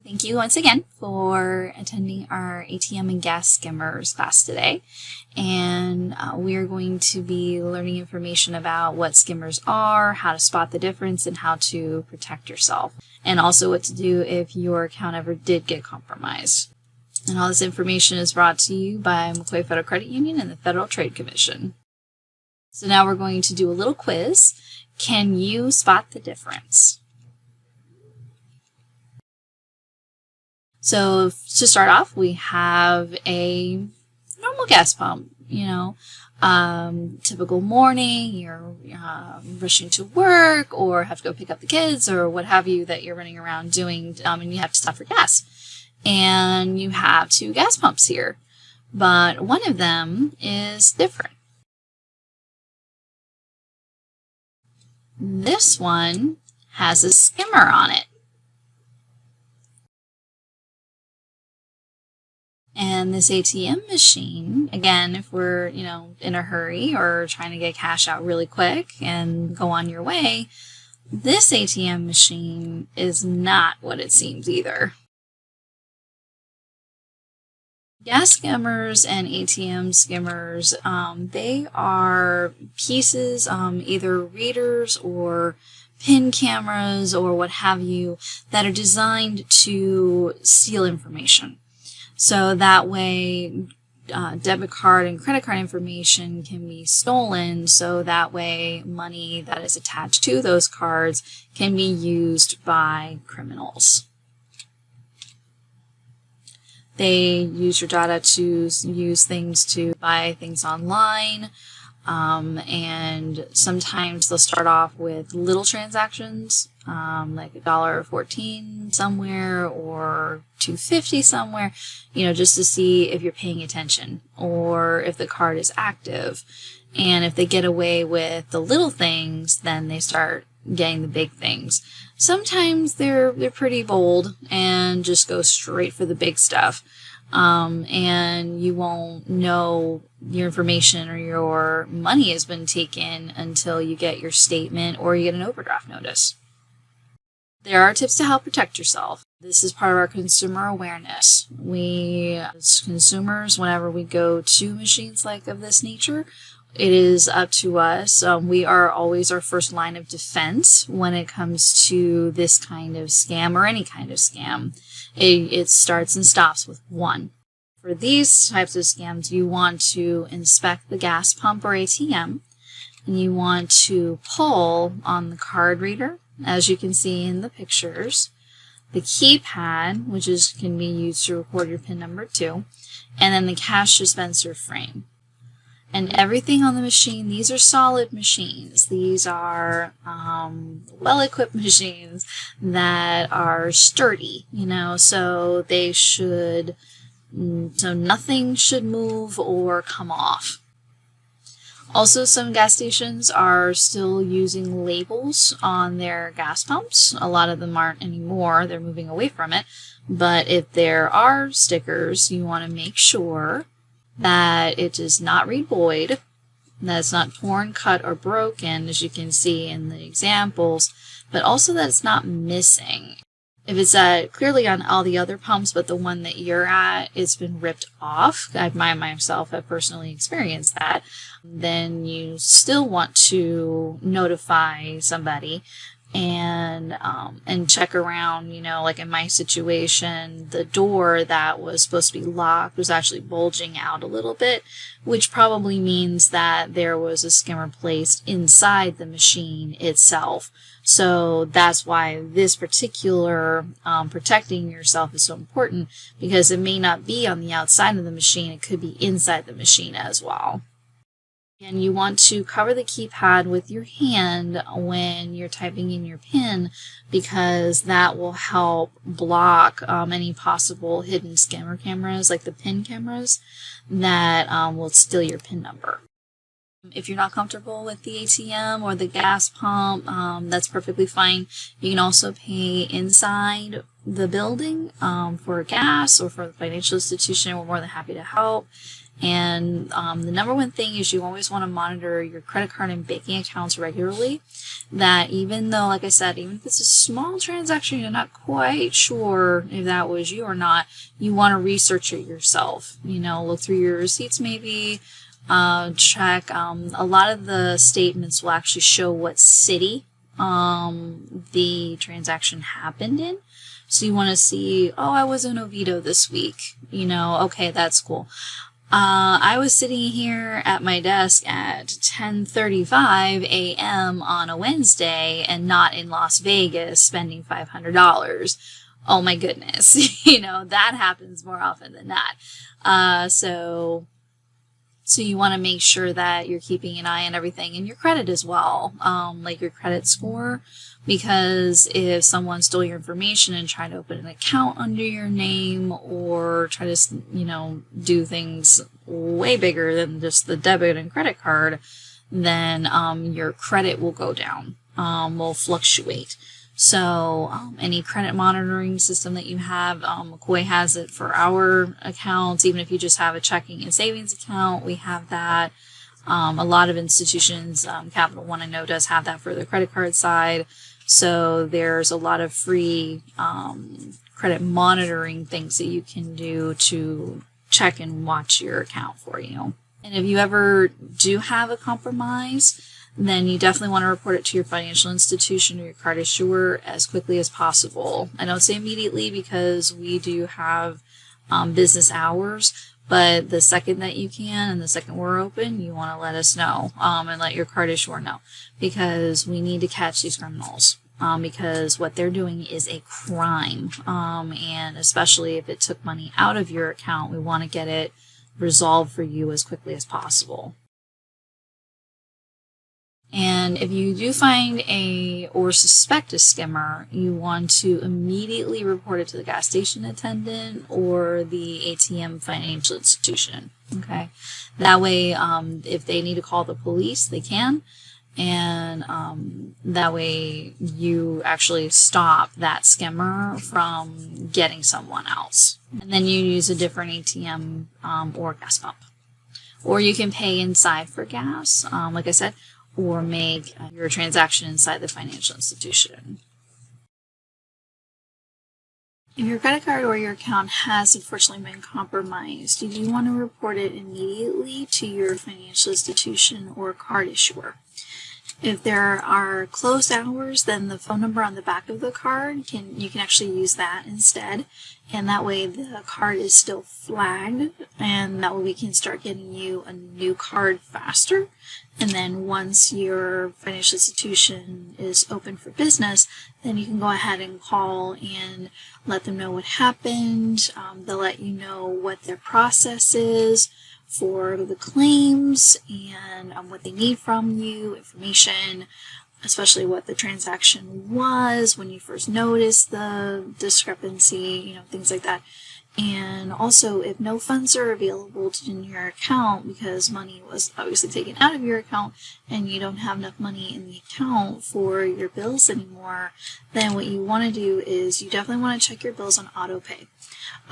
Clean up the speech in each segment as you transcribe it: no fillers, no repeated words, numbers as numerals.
Thank you once again for attending our ATM and gas skimmers class today. And we are going to be learning information about what skimmers are, how to spot the difference, and how to protect yourself. And also what to do if your account ever did get compromised. And all this information is brought to you by McCoy Federal Credit Union and the Federal Trade Commission. So now we're going to do a little quiz. Can you spot the difference? So to start off, we have a normal gas pump, typical morning, you're rushing to work or have to go pick up the kids or what have you that you're running around doing, and you have to stop for gas. And you have two gas pumps here, but one of them is different. This one has a skimmer on it. And this ATM machine, again, if we're, in a hurry or trying to get cash out really quick and go on your way, this ATM machine is not what it seems either. Gas skimmers and ATM skimmers, they are pieces, either readers or pin cameras or what have you, that are designed to steal information. So that way debit card and credit card information can be stolen, so that way money that is attached to those cards can be used by criminals. They use your data to use things to buy things online, and sometimes they'll start off with little transactions, like $1.14 somewhere or $2.50 somewhere, just to see if you're paying attention or if the card is active. And if they get away with the little things, then they start getting the big things. Sometimes they're pretty bold and just go straight for the big stuff. And you won't know your information or your money has been taken until you get your statement or you get an overdraft notice. There are tips to help protect yourself. This is part of our consumer awareness. We, as consumers, whenever we go to machines like of this nature, it is up to us. We are always our first line of defense when it comes to this kind of scam or any kind of scam. It starts and stops with one. For these types of scams, you want to inspect the gas pump or ATM, and you want to pull on the card reader, as you can see in the pictures, the keypad, which can be used to record your PIN number too, and then the cash dispenser frame. And everything on the machine, these are solid machines. These are well-equipped machines that are sturdy, so they should, so nothing should move or come off. Also, some gas stations are still using labels on their gas pumps. A lot of them aren't anymore. They're moving away from it. But if there are stickers, you want to make sure that it does not read void, that it's not torn, cut, or broken, as you can see in the examples, but also that it's not missing. If it's clearly on all the other pumps, but the one that you're at, it's been ripped off, I myself have personally experienced that, then you still want to notify somebody and check around, like in my situation, the door that was supposed to be locked was actually bulging out a little bit, which probably means that there was a skimmer placed inside the machine itself. So that's why this particular protecting yourself is so important, because it may not be on the outside of the machine, it could be inside the machine as well. And you want to cover the keypad with your hand when you're typing in your PIN, because that will help block any possible hidden skimmer cameras, like the PIN cameras, that will steal your PIN number. If you're not comfortable with the ATM or the gas pump, that's perfectly fine. You can also pay inside the building for gas or for the financial institution. We're more than happy to help. And the number one thing is you always want to monitor your credit card and banking accounts regularly. That even though, like I said, even if it's a small transaction, you're not quite sure if that was you or not, you want to research it yourself. Look through your receipts maybe, check. A lot of the statements will actually show what city the transaction happened in. So you want to see, oh, I was in Oviedo this week. Okay, that's cool. I was sitting here at my desk at 10:35 a.m. on a Wednesday and not in Las Vegas spending $500. Oh my goodness. That happens more often than not. So you want to make sure that you're keeping an eye on everything and your credit as well, like your credit score, because if someone stole your information and tried to open an account under your name or try to, do things way bigger than just the debit and credit card, then your credit will go down, will fluctuate. So any credit monitoring system that you have, McCoy has it for our accounts. Even if you just have a checking and savings account, we have that. A lot of institutions, Capital One I know does have that for the credit card side. So there's a lot of free credit monitoring things that you can do to check and watch your account for you. And if you ever do have a compromise, then you definitely want to report it to your financial institution or your card issuer as quickly as possible. I don't say immediately because we do have business hours, but the second that you can and the second we're open, you want to let us know and let your card issuer know, because we need to catch these criminals. Because what they're doing is a crime, and especially if it took money out of your account, we want to get it resolved for you as quickly as possible. And if you do find or suspect a skimmer, you want to immediately report it to the gas station attendant or the ATM financial institution. Okay, that way, if they need to call the police, they can, and that way you actually stop that skimmer from getting someone else. And then you use a different ATM or gas pump, or you can pay inside for gas, like I said, or make your transaction inside the financial institution. If your credit card or your account has unfortunately been compromised, you do want to report it immediately to your financial institution or card issuer. If there are closed hours, then the phone number on the back of the card, you can actually use that instead. And that way the card is still flagged, and that way we can start getting you a new card faster. And then once your financial institution is open for business, then you can go ahead and call and let them know what happened. They'll let you know what their process is for the claims and what they need from you, information, especially what the transaction was, when you first noticed the discrepancy, things like that. And also, if no funds are available in your account because money was obviously taken out of your account and you don't have enough money in the account for your bills anymore, then what you want to do is you definitely want to check your bills on auto pay.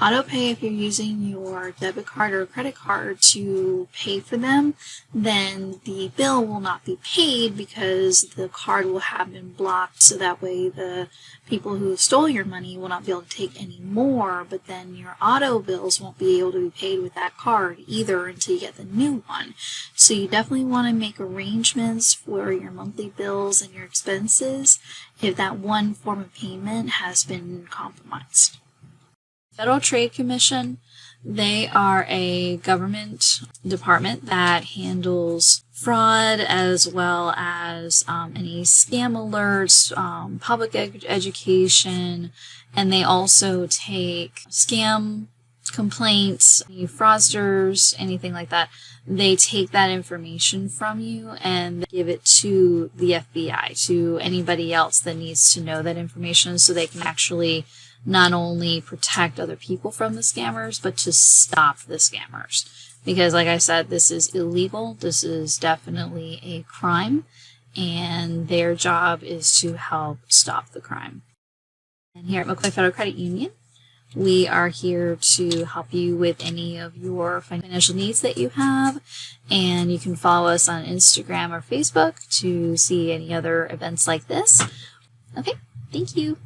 Auto pay, if you're using your debit card or credit card to pay for them, then the bill will not be paid because the card will have been blocked, so that way the people who stole your money will not be able to take any more, but then your auto bills won't be able to be paid with that card either until you get the new one. So you definitely want to make arrangements for your monthly bills and your expenses if that one form of payment has been compromised. Federal Trade Commission, they are a government department that handles fraud as well as any scam alerts, public education, and they also take scam complaints, any fraudsters, anything like that. They take that information from you and give it to the FBI, to anybody else that needs to know that information, so they can actually not only protect other people from the scammers, but to stop the scammers. Because like I said, this is illegal. This is definitely a crime, and their job is to help stop the crime. And here at McCoy Federal Credit Union, We are here to help you with any of your financial needs that you have, and you can follow us on Instagram or Facebook to see any other events like this. Okay, thank you.